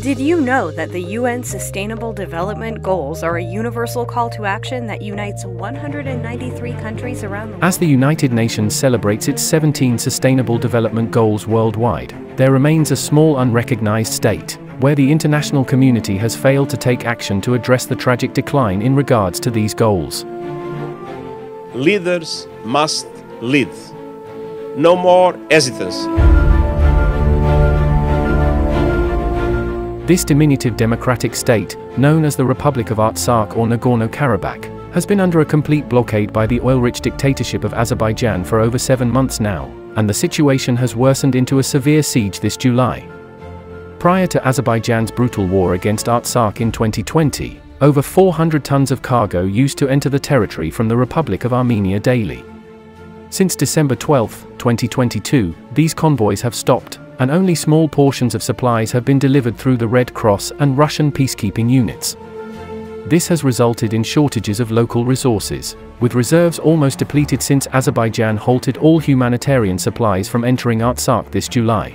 Did you know that the UN Sustainable Development Goals are a universal call to action that unites 193 countries around the world? As the United Nations celebrates its 17 Sustainable Development Goals worldwide, there remains a small unrecognized state, where the international community has failed to take action to address the tragic decline in regards to these goals. Leaders must lead. No more hesitancy. This diminutive democratic state, known as the Republic of Artsakh or Nagorno-Karabakh, has been under a complete blockade by the oil-rich dictatorship of Azerbaijan for over 7 months now, and the situation has worsened into a severe siege this July. Prior to Azerbaijan's brutal war against Artsakh in 2020, over 400 tons of cargo used to enter the territory from the Republic of Armenia daily. Since December 12, 2022, these convoys have stopped, and only small portions of supplies have been delivered through the Red Cross and Russian peacekeeping units. This has resulted in shortages of local resources, with reserves almost depleted since Azerbaijan halted all humanitarian supplies from entering Artsakh this July.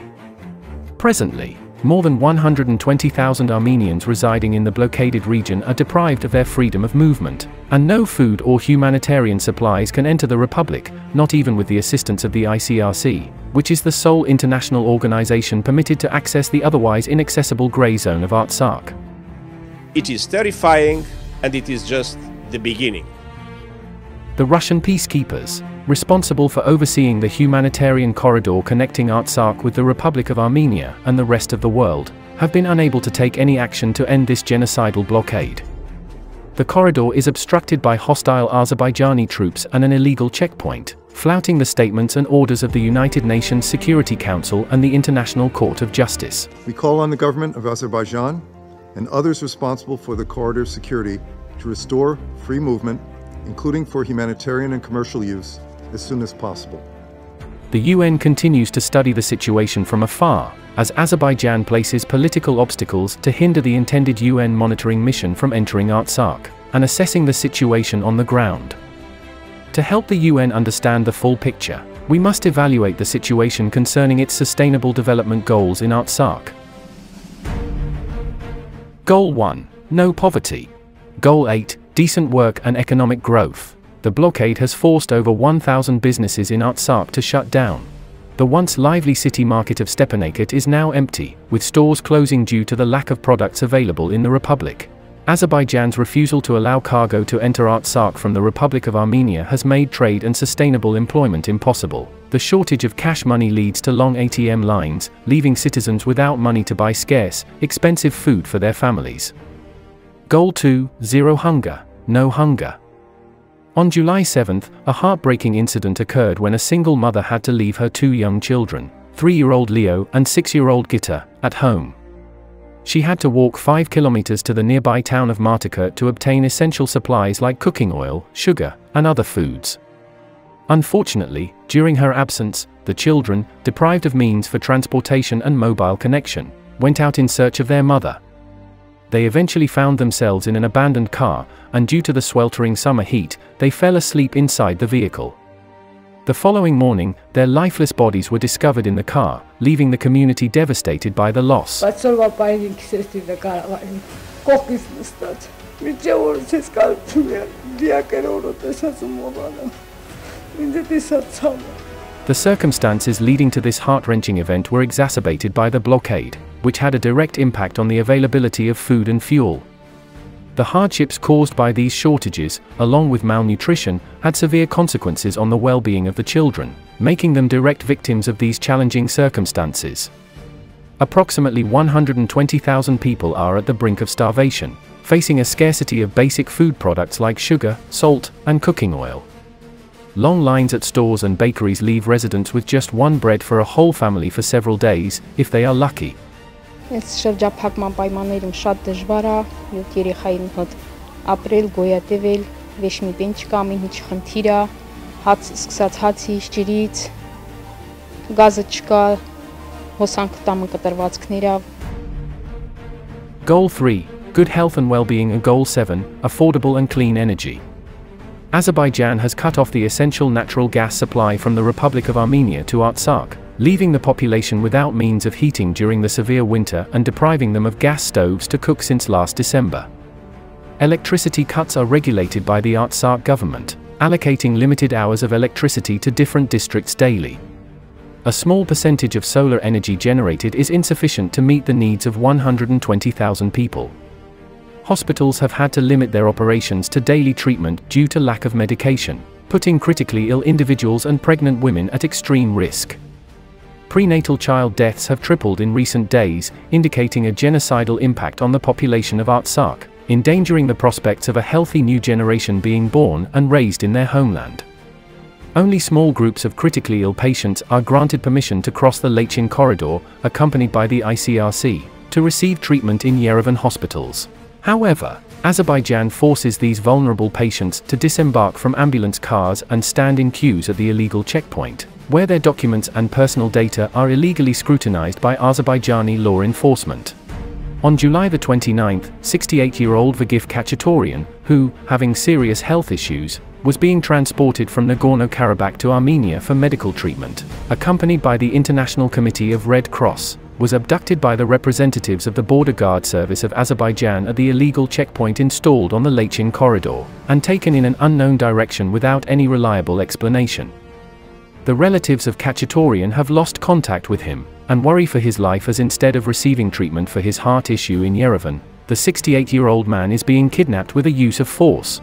Presently, more than 120,000 Armenians residing in the blockaded region are deprived of their freedom of movement, and no food or humanitarian supplies can enter the Republic, not even with the assistance of the ICRC, which is the sole international organization permitted to access the otherwise inaccessible grey zone of Artsakh. It is terrifying, and it is just the beginning. The Russian peacekeepers, responsible for overseeing the humanitarian corridor connecting Artsakh with the Republic of Armenia and the rest of the world, have been unable to take any action to end this genocidal blockade. The corridor is obstructed by hostile Azerbaijani troops and an illegal checkpoint, flouting the statements and orders of the United Nations Security Council and the International Court of Justice. We call on the government of Azerbaijan and others responsible for the corridor's security to restore free movement, including for humanitarian and commercial use, as soon as possible. The UN continues to study the situation from afar, as Azerbaijan places political obstacles to hinder the intended UN monitoring mission from entering Artsakh, and assessing the situation on the ground. To help the UN understand the full picture, we must evaluate the situation concerning its Sustainable Development Goals in Artsakh. Goal 1. No poverty. Goal 8. Decent work and economic growth. The blockade has forced over 1,000 businesses in Artsakh to shut down. The once lively city market of Stepanakert is now empty, with stores closing due to the lack of products available in the Republic. Azerbaijan's refusal to allow cargo to enter Artsakh from the Republic of Armenia has made trade and sustainable employment impossible. The shortage of cash money leads to long ATM lines, leaving citizens without money to buy scarce, expensive food for their families. Goal 2. Zero hunger. No hunger. On July 7, a heartbreaking incident occurred when a single mother had to leave her 2 young children, 3-year-old Leo and 6-year-old Gita, at home. She had to walk 5 kilometers to the nearby town of Martakert to obtain essential supplies like cooking oil, sugar, and other foods. Unfortunately, during her absence, the children, deprived of means for transportation and mobile connection, went out in search of their mother. They eventually found themselves in an abandoned car, and due to the sweltering summer heat, they fell asleep inside the vehicle. The following morning, their lifeless bodies were discovered in the car, leaving the community devastated by the loss. The circumstances leading to this heart-wrenching event were exacerbated by the blockade, which had a direct impact on the availability of food and fuel. The hardships caused by these shortages, along with malnutrition, had severe consequences on the well-being of the children, making them direct victims of these challenging circumstances. Approximately 120,000 people are at the brink of starvation, facing a scarcity of basic food products like sugar, salt, and cooking oil. Long lines at stores and bakeries leave residents with just one bread for a whole family for several days, if they are lucky. Այս շրջափակման պայմաններում շատ դժվար է 7 երեխային հետ ապրել, գոյատևել, վեշ մի բան չկա, մի ինչ խնդիր է, հաց սկսած հացից, ջրից, գազը չկա, հոսանք տամը կտրվածքները։ Goal 3. Good health and well-being, and Goal 7. Affordable and clean energy. Azerbaijan has cut off the essential natural gas supply from the Republic of Armenia to Artsakh, leaving the population without means of heating during the severe winter and depriving them of gas stoves to cook since last December. Electricity cuts are regulated by the Artsakh government, allocating limited hours of electricity to different districts daily. A small percentage of solar energy generated is insufficient to meet the needs of 120,000 people. Hospitals have had to limit their operations to daily treatment due to lack of medication, putting critically ill individuals and pregnant women at extreme risk. Prenatal child deaths have tripled in recent days, indicating a genocidal impact on the population of Artsakh, endangering the prospects of a healthy new generation being born and raised in their homeland. Only small groups of critically ill patients are granted permission to cross the Lachin corridor, accompanied by the ICRC, to receive treatment in Yerevan hospitals. However, Azerbaijan forces these vulnerable patients to disembark from ambulance cars and stand in queues at the illegal checkpoint, where their documents and personal data are illegally scrutinized by Azerbaijani law enforcement. On July 29, 68-year-old Vagif Khachatorian, who, having serious health issues, was being transported from Nagorno-Karabakh to Armenia for medical treatment, accompanied by the International Committee of Red Cross, was abducted by the representatives of the Border Guard Service of Azerbaijan at the illegal checkpoint installed on the Lachin corridor, and taken in an unknown direction without any reliable explanation. The relatives of Khachatorian have lost contact with him, and worry for his life as instead of receiving treatment for his heart issue in Yerevan, the 68-year-old man is being kidnapped with a use of force.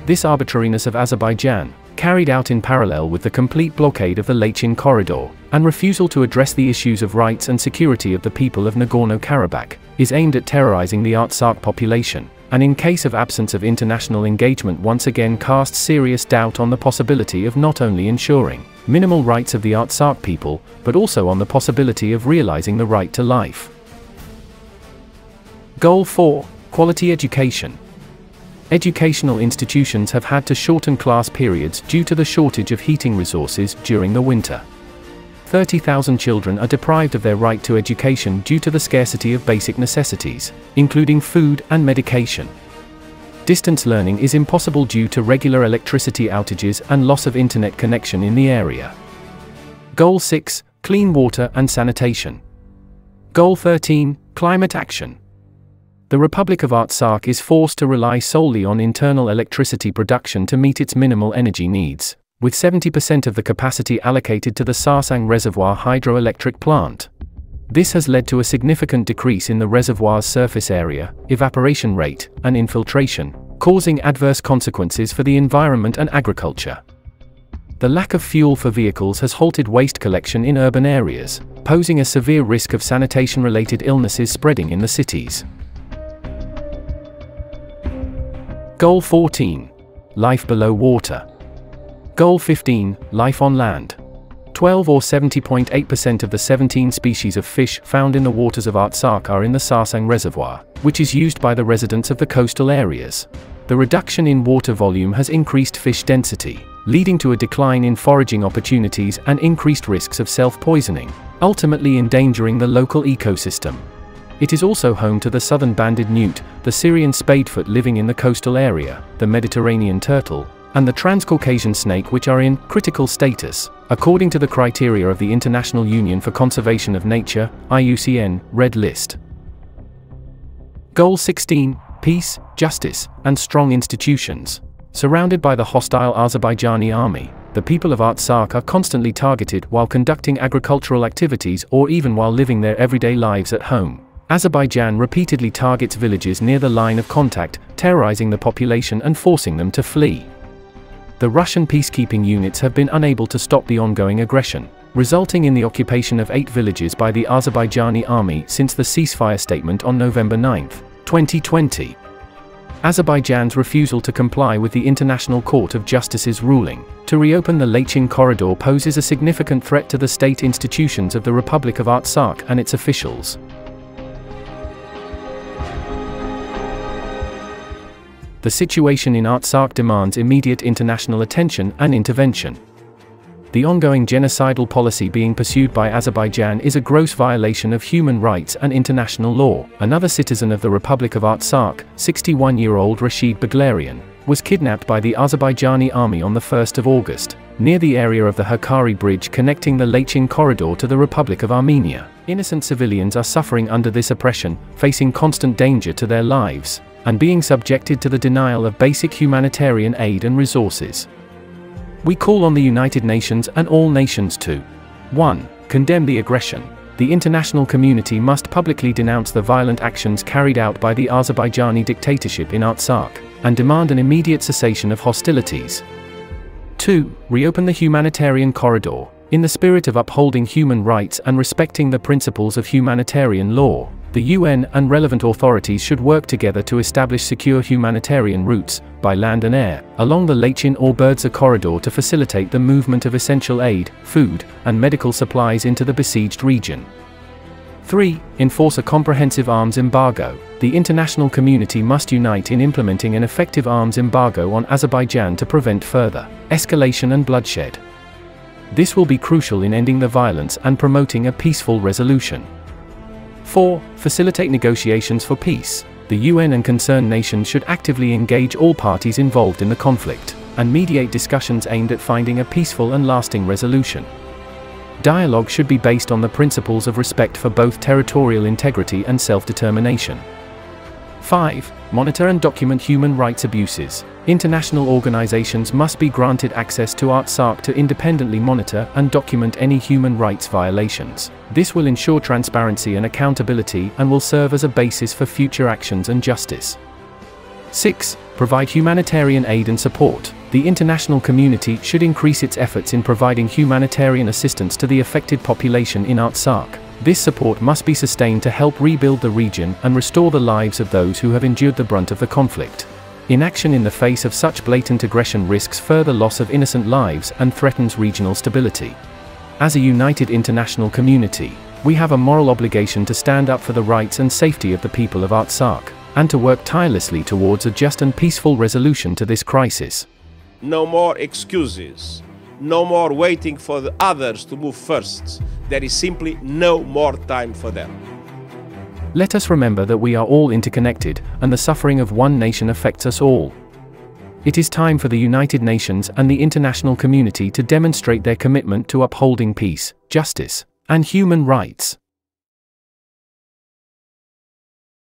This arbitrariness of Azerbaijan, carried out in parallel with the complete blockade of the Lachin corridor, and refusal to address the issues of rights and security of the people of Nagorno-Karabakh, is aimed at terrorizing the Artsakh population, and in case of absence of international engagement once again casts serious doubt on the possibility of not only ensuring minimal rights of the Artsakh people, but also on the possibility of realizing the right to life. Goal 4. Quality education. Educational institutions have had to shorten class periods due to the shortage of heating resources during the winter. 30,000 children are deprived of their right to education due to the scarcity of basic necessities, including food and medication. Distance learning is impossible due to regular electricity outages and loss of internet connection in the area. Goal 6. Clean water and sanitation. Goal 13. Climate action. The Republic of Artsakh is forced to rely solely on internal electricity production to meet its minimal energy needs, with 70% of the capacity allocated to the Sarsang Reservoir hydroelectric plant. This has led to a significant decrease in the reservoir's surface area, evaporation rate, and infiltration, causing adverse consequences for the environment and agriculture. The lack of fuel for vehicles has halted waste collection in urban areas, posing a severe risk of sanitation-related illnesses spreading in the cities. Goal 14. Life below water. Goal 15. Life on land. 12 or 70.8% of the 17 species of fish found in the waters of Artsakh are in the Sarsang Reservoir, which is used by the residents of the coastal areas. The reduction in water volume has increased fish density, leading to a decline in foraging opportunities and increased risks of self-poisoning, ultimately endangering the local ecosystem. It is also home to the southern banded newt, the Syrian spadefoot living in the coastal area, the Mediterranean turtle, and the Transcaucasian snake, which are in critical status, according to the criteria of the International Union for Conservation of Nature, IUCN, Red List. Goal 16. Peace, justice, and strong institutions. Surrounded by the hostile Azerbaijani army, the people of Artsakh are constantly targeted while conducting agricultural activities or even while living their everyday lives at home. Azerbaijan repeatedly targets villages near the line of contact, terrorizing the population and forcing them to flee. The Russian peacekeeping units have been unable to stop the ongoing aggression, resulting in the occupation of 8 villages by the Azerbaijani army since the ceasefire statement on November 9, 2020. Azerbaijan's refusal to comply with the International Court of Justice's ruling to reopen the Lachin corridor poses a significant threat to the state institutions of the Republic of Artsakh and its officials. The situation in Artsakh demands immediate international attention and intervention. The ongoing genocidal policy being pursued by Azerbaijan is a gross violation of human rights and international law. Another citizen of the Republic of Artsakh, 61-year-old Rashid Baglarian, was kidnapped by the Azerbaijani army on the 1st of August, near the area of the Hakkari Bridge connecting the Lachin corridor to the Republic of Armenia. Innocent civilians are suffering under this oppression, facing constant danger to their lives, and being subjected to the denial of basic humanitarian aid and resources. We call on the United Nations and all nations to 1. Condemn the aggression. The international community must publicly denounce the violent actions carried out by the Azerbaijani dictatorship in Artsakh, and demand an immediate cessation of hostilities. 2. Reopen the humanitarian corridor. In the spirit of upholding human rights and respecting the principles of humanitarian law, the UN and relevant authorities should work together to establish secure humanitarian routes, by land and air, along the Lachin or Berdza corridor to facilitate the movement of essential aid, food, and medical supplies into the besieged region. 3. Enforce a comprehensive arms embargo. The international community must unite in implementing an effective arms embargo on Azerbaijan to prevent further escalation and bloodshed. This will be crucial in ending the violence and promoting a peaceful resolution. 4. Facilitate negotiations for peace. The UN and concerned nations should actively engage all parties involved in the conflict, and mediate discussions aimed at finding a peaceful and lasting resolution. Dialogue should be based on the principles of respect for both territorial integrity and self-determination. 5. Monitor and document human rights abuses. International organizations must be granted access to Artsakh to independently monitor and document any human rights violations. This will ensure transparency and accountability and will serve as a basis for future actions and justice. 6. Provide humanitarian aid and support. The international community should increase its efforts in providing humanitarian assistance to the affected population in Artsakh. This support must be sustained to help rebuild the region and restore the lives of those who have endured the brunt of the conflict. Inaction in the face of such blatant aggression risks further loss of innocent lives and threatens regional stability. As a united international community, we have a moral obligation to stand up for the rights and safety of the people of Artsakh, and to work tirelessly towards a just and peaceful resolution to this crisis. No more excuses. No more waiting for the others to move first. There is simply no more time for them. Let us remember that we are all interconnected, and the suffering of one nation affects us all. It is time for the United Nations and the international community to demonstrate their commitment to upholding peace, justice, and human rights.